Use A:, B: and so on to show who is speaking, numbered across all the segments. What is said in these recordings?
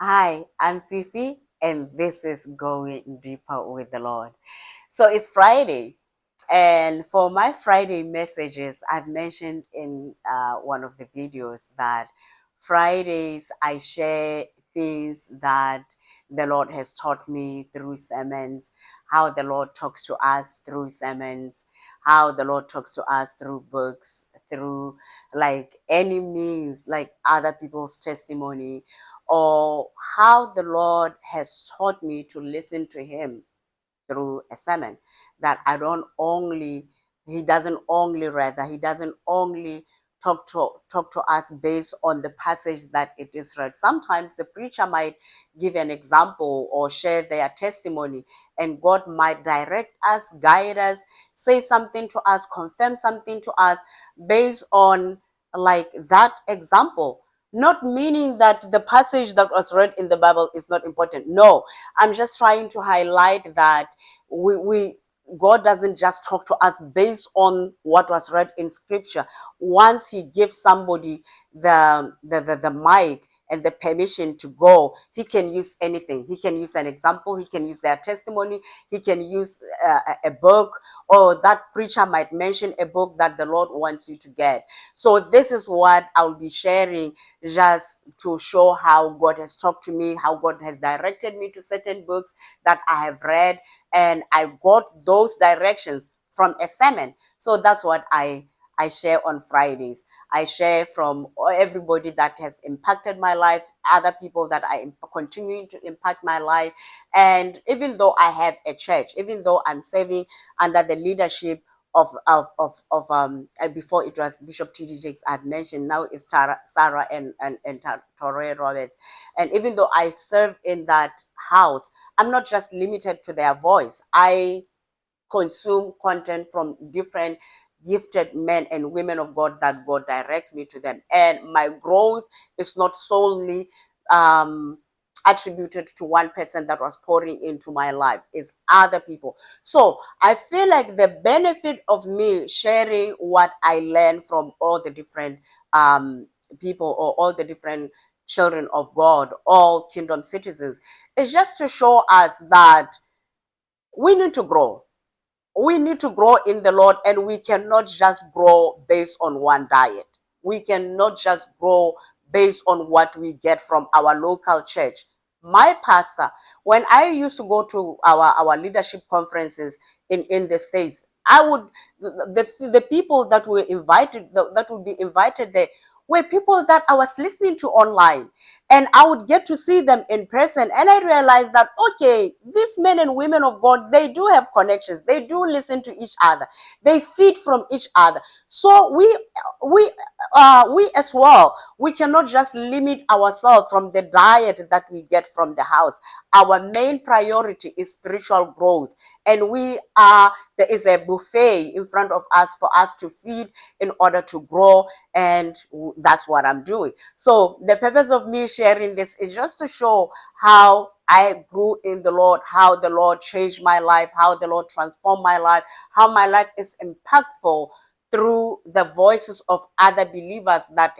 A: Hi, I'm Fifi, and this is Going Deeper with the Lord. So it's Friday, and for my Friday messages, I've mentioned in one of the videos that Fridays I share things that the Lord has taught me through sermons, how the Lord talks to us through sermons, how the Lord talks to us through books, through like any means, like other people's testimony, or how the Lord has taught me to listen to Him through a sermon. That I don't only, He doesn't only, rather, He doesn't only talk to us based on the passage that it is read. Sometimes the preacher might give an example or share their testimony, and God might direct us, guide us, say something to us, confirm something to us based on like that example. Not meaning that the passage that was read in the Bible is not important. No, I'm just trying to highlight that we God doesn't just talk to us based on what was read in scripture. Once He gives somebody the mic and the permission to go, He can use anything. He can use an example, He can use their testimony, He can use a book, or that preacher might mention a book that the Lord wants you to get. So this is what I'll be sharing, just to show how God has talked to me, how God has directed me to certain books that I have read, and I got those directions from a sermon. So that's what I share on Fridays. I share from everybody that has impacted my life, other people that are continuing to impact my life. And even though I have a church, even though I'm serving under the leadership of before it was Bishop T.D. Jakes, I've mentioned, now it's Sarah and Torre Roberts. And even though I serve in that house, I'm not just limited to their voice. I consume content from different gifted men and women of God that God directs me to them. And my growth is not solely attributed to one person that was pouring into my life. It's other people. So I feel like the benefit of me sharing what I learned from all the different people, or all the different children of God, all kingdom citizens, is just to show us that we need to grow. We need to grow in the Lord, and we cannot just grow based on one diet. We cannot just grow based on what we get from our local church. My pastor, when I used to go to our leadership conferences in the States, I would, the people that were invited, that would be invited there, were people that I was listening to online, and I would get to see them in person, and I realized that, okay, these men and women of God, they do have connections, they do listen to each other, they feed from each other. So we as well, we cannot just limit ourselves from the diet that we get from the house. Our main priority is spiritual growth, and there is a buffet in front of us for us to feed in order to grow, and that's what I'm doing. So the purpose of me sharing this is just to show how I grew in the Lord, how the Lord changed my life, how the Lord transformed my life, how my life is impactful through the voices of other believers that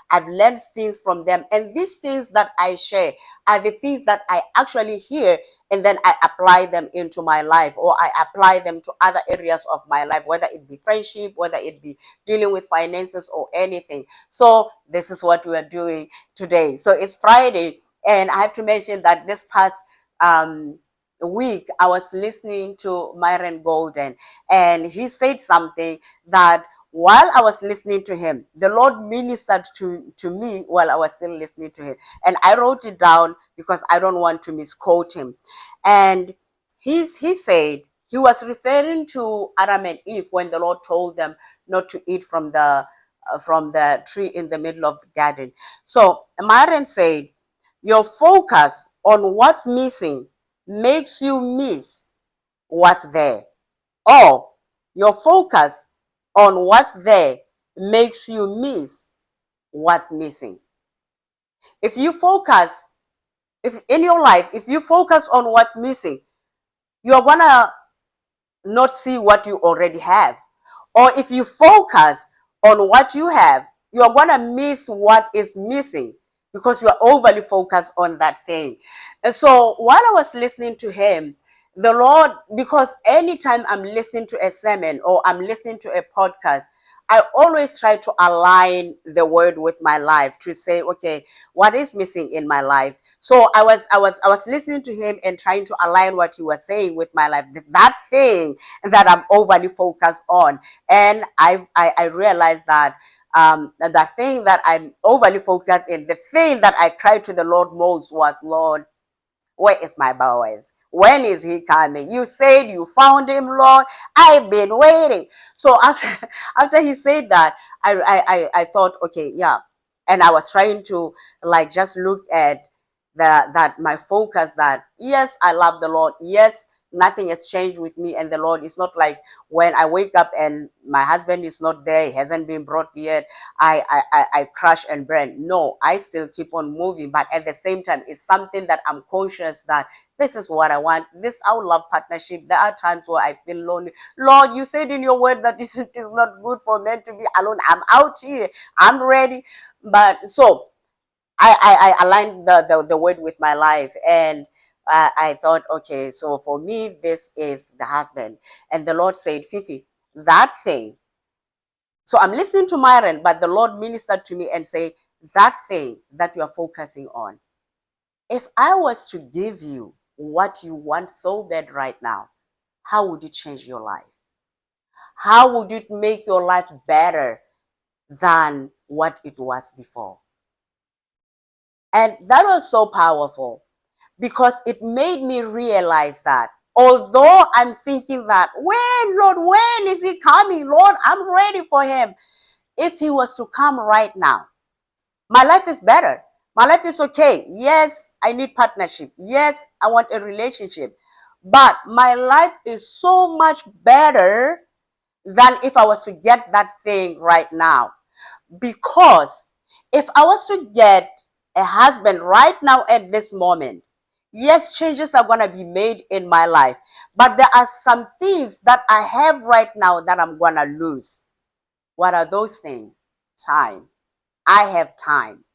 A: I've learned things from them. And these things that I share are the things that I actually hear, and then I apply them into my life, or I apply them to other areas of my life, whether it be friendship, whether it be dealing with finances or anything. So this is what we are doing today. So it's Friday, and I have to mention that this past week I was listening to Myron Golden, and he said something that, while I was listening to him, the Lord ministered to me while I was still listening to him. And I wrote it down because I don't want to misquote him. And he said, he was referring to Adam and Eve when the Lord told them not to eat from the tree in the middle of the garden. So Myron said, your focus on what's missing makes you miss what's there. Or your focus on what's there makes you miss what's missing. If you focus, if in your life, if you focus on what's missing, you're gonna not see what you already have. Or if you focus on what you have, you're gonna miss what is missing. because you are overly focused on that thing. And so while I was listening to him, the Lord, because anytime I'm listening to a sermon or I'm listening to a podcast, I always try to align the word with my life to say, okay, what is missing in my life? So I was listening to him and trying to align what he was saying with my life, that thing that I'm overly focused on. And I realized that the thing that I'm overly focused in, the thing that I cried to the Lord most was, Lord, where is my Boaz? When is he coming? You said you found him, Lord. I've been waiting. So after after he said that, I thought, okay, yeah. And I was trying to like just look at that my focus, that yes, I love the Lord. Yes, nothing has changed with me and the Lord. It's not like when I wake up and my husband is not there, he hasn't been brought yet, I crash and burn. No, I still keep on moving, but at the same time, it's something that I'm conscious that this is what I want. This, I would love partnership. There are times where I feel lonely. Lord, you said in your word that it is not good for men to be alone. I'm out here. I'm ready. But so I aligned the word with my life, and I thought, okay, so for me, this is the husband. And the Lord said, Fifi, that thing. So I'm listening to Myron, but the Lord ministered to me and say, that thing that you are focusing on, if I was to give you what you want so bad right now, how would it change your life? How would it make your life better than what it was before? And that was so powerful because it made me realize that although I'm thinking that, when, Lord, when is he coming? Lord, I'm ready for him. If he was to come right now, my life is better. My life is okay. Yes, I need partnership. Yes, I want a relationship. But my life is so much better than if I was to get that thing right now. Because if I was to get a husband right now at this moment, yes, changes are going to be made in my life. But there are some things that I have right now that I'm going to lose. What are those things? Time. I have time.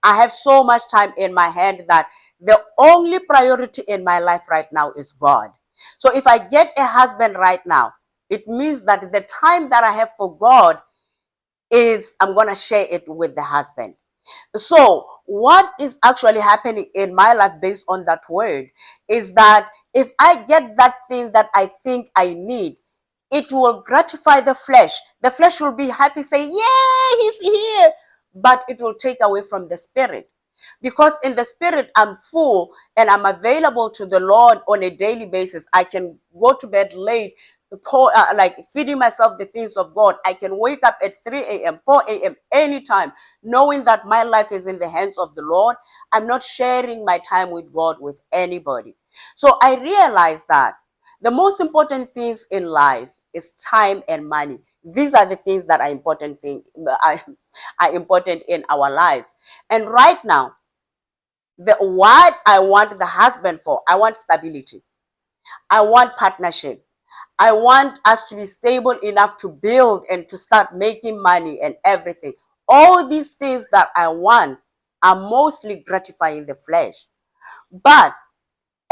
A: I have so much time in my hand that the only priority in my life right now is God. So if I get a husband right now, it means that the time that I have for God is I'm going to share it with the husband. So what is actually happening in my life based on that word is that if I get that thing that I think I need, it will gratify the flesh. The flesh will be happy, saying, yay, he's here. But it will take away from the spirit. Because in the spirit, I'm full and I'm available to the Lord on a daily basis. I can go to bed late, like feeding myself the things of God. I can wake up at 3 a.m., 4 a.m., anytime, knowing that my life is in the hands of the Lord. I'm not sharing my time with God with anybody. So I realized that the most important things in life is time and money. These are the things that are are important in our lives. And right now, what I want the husband for, I want stability. I want partnership. I want us to be stable enough to build and to start making money and everything. All these things that I want are mostly gratifying the flesh.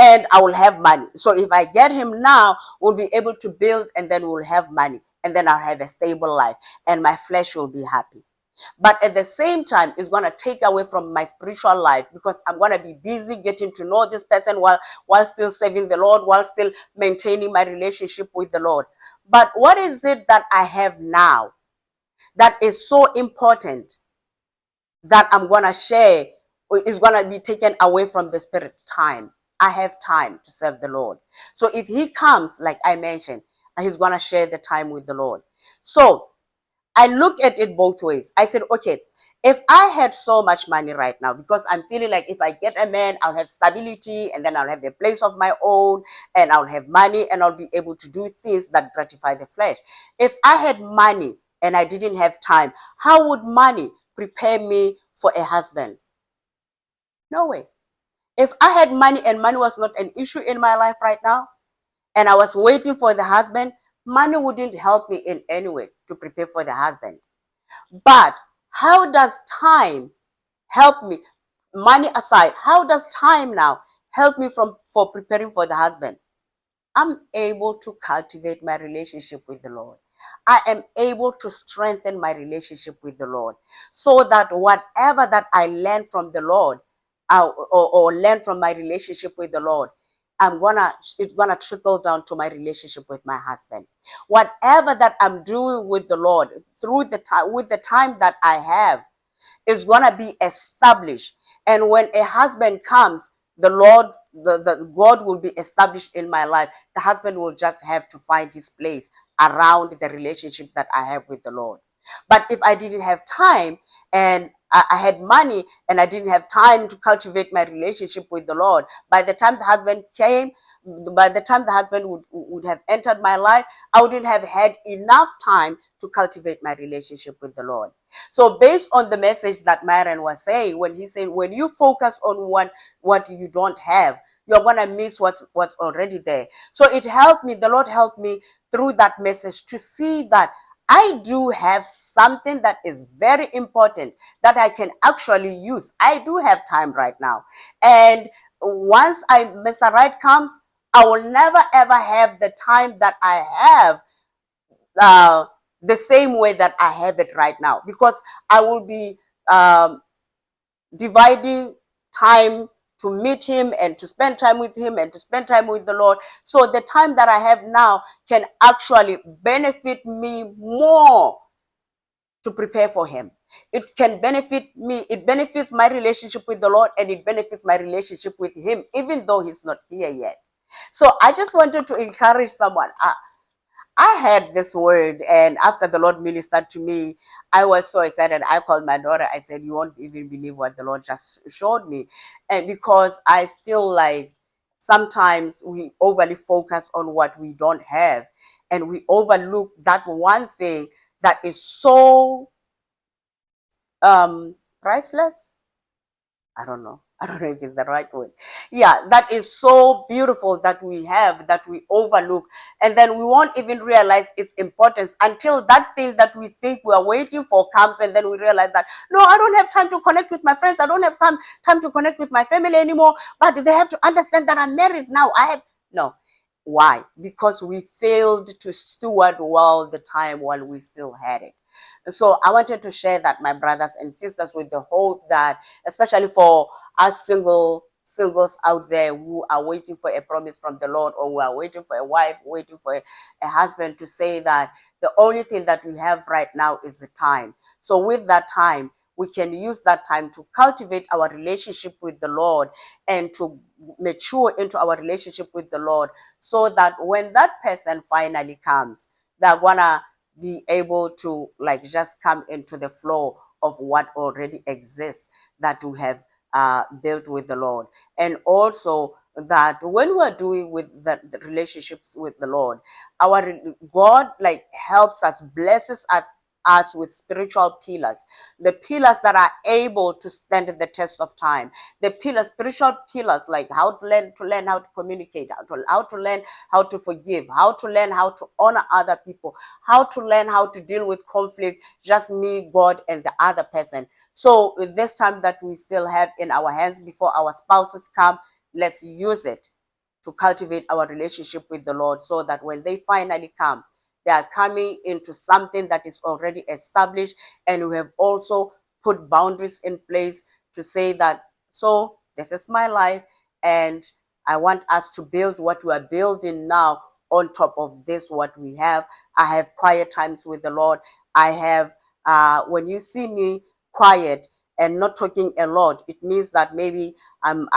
A: And I will have money. So if I get him now, we'll be able to build and then we'll have money. And then I'll have a stable life and my flesh will be happy. But at the same time, it's going to take away from my spiritual life because I'm going to be busy getting to know this person while still serving the Lord, while still maintaining my relationship with the Lord. But what is it that I have now that is so important that I'm going to share is going to be taken away from the spirit? Time. I have time to serve the Lord. So if he comes, like I mentioned, he's going to share the time with the Lord. So I looked at it both ways. I said, okay, if I had so much money right now, because I'm feeling like if I get a man, I'll have stability and then I'll have a place of my own and I'll have money and I'll be able to do things that gratify the flesh. If I had money and I didn't have time, how would money prepare me for a husband? No way. If I had money and money was not an issue in my life right now, and I was waiting for the husband, money wouldn't help me in any way to prepare for the husband. But how does time help me? money aside, how does time now help me for preparing for the husband? I'm able to cultivate my relationship with the Lord. I am able to strengthen my relationship with the Lord, so that whatever that I learn from the Lord, or learn from my relationship with the Lord, it's gonna trickle down to my relationship with my husband. Whatever that I'm doing with the Lord through the time, with the time that I have, is going to be established. And when a husband comes, the Lord, the God will be established in my life. The husband will just have to find his place around the relationship that I have with the Lord. But if I didn't have time, and I had money and I didn't have time to cultivate my relationship with the Lord, by the time the husband came, by the time the husband would have entered my life, I wouldn't have had enough time to cultivate my relationship with the Lord. So based on the message that Myron was saying, when he said, when you focus on what you don't have, you're going to miss what's already there. So it helped me, the Lord helped me through that message to see that I do have something that is very important that I can actually use. I do have time right now. And once Mr. Right comes, I will never ever have the time that I have uh, the same way that I have it right now, because I will be dividing time to meet him and to spend time with him and to spend time with the Lord. So the time that I have now can actually benefit me more to prepare for him. It can benefit me. It benefits my relationship with the Lord, and it benefits my relationship with him, even though he's not here yet. So I just wanted to encourage someone. I had this word, and after the Lord ministered to me, I was so excited. I called my daughter. I said, "You won't even believe what the Lord just showed me." And because I feel like sometimes we overly focus on what we don't have, and we overlook that one thing that is so priceless. I don't know. I don't know if it's the right word. Yeah, that is so beautiful that we have, that we overlook. And then we won't even realize its importance until that thing that we think we are waiting for comes. And then we realize that, no, I don't have time to connect with my friends. I don't have time to connect with my family anymore. But they have to understand that I'm married now. No. Why? Because we failed to steward well the time while we still had it. So I wanted to share that, my brothers and sisters, with the hope that, especially for us singles out there who are waiting for a promise from the Lord, or who are waiting for a wife, waiting for a husband, to say that the only thing that we have right now is the time. So with that time, we can use that time to cultivate our relationship with the Lord and to mature into our relationship with the Lord, so that when that person finally comes, they're gonna be able to like just come into the flow of what already exists that we have built with the Lord. And also that when we're doing with the relationships with the Lord, our God like helps us, blesses us with spiritual pillars, the pillars that are able to stand the test of time, the pillars, spiritual pillars, like how to learn how to communicate, how to learn how to forgive, how to learn how to honor other people, how to learn how to deal with conflict, just me, God, and the other person. So with this time that we still have in our hands before our spouses come, let's use it to cultivate our relationship with the Lord, so that when they finally come, they are coming into something that is already established. And we have also put boundaries in place to say that, so this is my life, and I want us to build what we are building now on top of this, what we have. I have quiet times with the Lord. I have, when you see me quiet and not talking a lot, it means that maybe I'm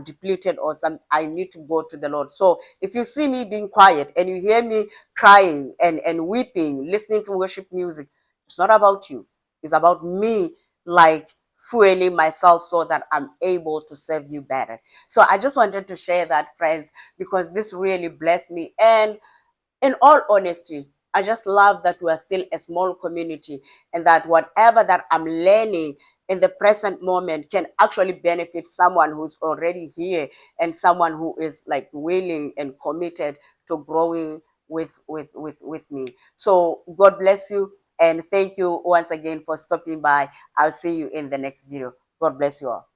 A: depleted, or I need to go to the Lord. So if you see me being quiet and you hear me crying and weeping, listening to worship music, it's not about you. It's about me, like fueling myself so that I'm able to serve you better. So I just wanted to share that, friends, because this really blessed me. And in all honesty, I just love that we are still a small community, and that whatever that I'm learning in the present moment can actually benefit someone who's already here, and someone who is like willing and committed to growing with me. So God bless you, and thank you once again for stopping by. I'll see you in the next video. God bless you all.